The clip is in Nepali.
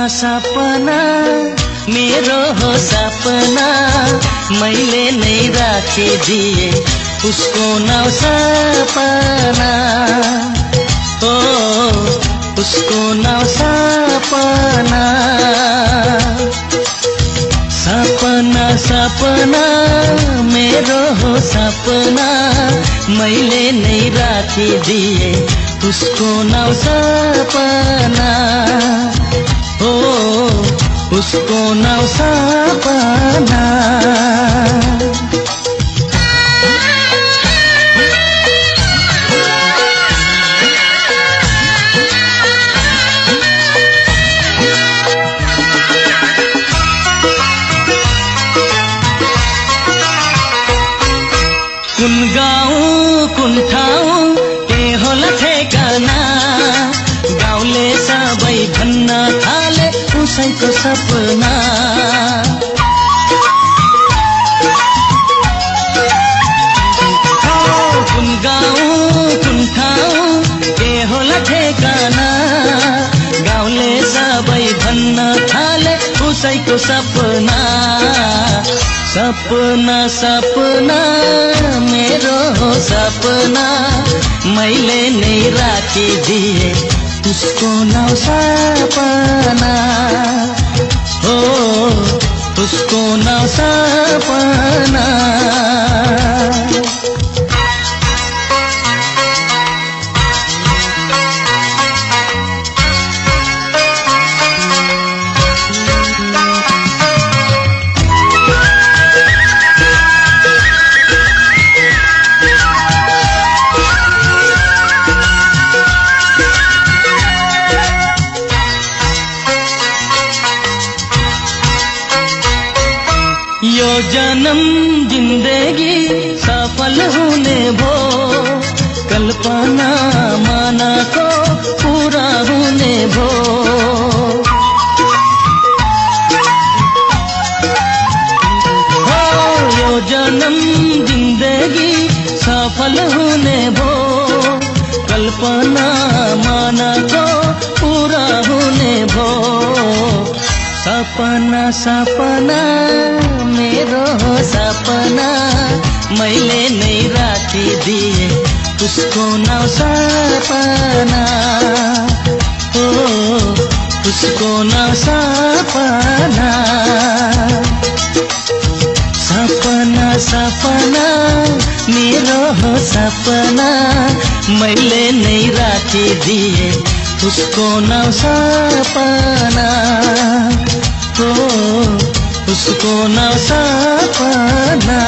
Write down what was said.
सपना मेरो हो सपना मैले नै राखिदिए उसको नाउँ सपना हो उसको नाउँ सपना सपना सपना मेरो हो सपना मैले नै राखिदिए उसको नाउँ सपना हो उसको नाउँ सपना कुन गाउँ कुन ठाउँ के होला ठेगाना गाउँले सबै भन्न थाले उसैको सपना कुन गाउँ कुन ठाउँ के होला ठेगाना गाउँले सबै भन्न थाले उसैको सपना सपना सपना मेरो हो सपना मैले नै राखिदिए उसको नाउँ सपना हो उसको नाउँ सपना यो जन्म जिंदगी सफल हुने भो कल्पना मानको पूरा हुने भो हो यो जन्म जिंदगी सफल हुने भो कल्पना मानको पूरा हुने भो सपना सपना मेरो हो सपना मैले नै राखिदिए उसको नाउँ सपना हो उसको नाउँ सपना सपना सपना मेरो हो सपना मैले नै राखिदिए उसको नाउँ सपना हो उसको नाउँ सपना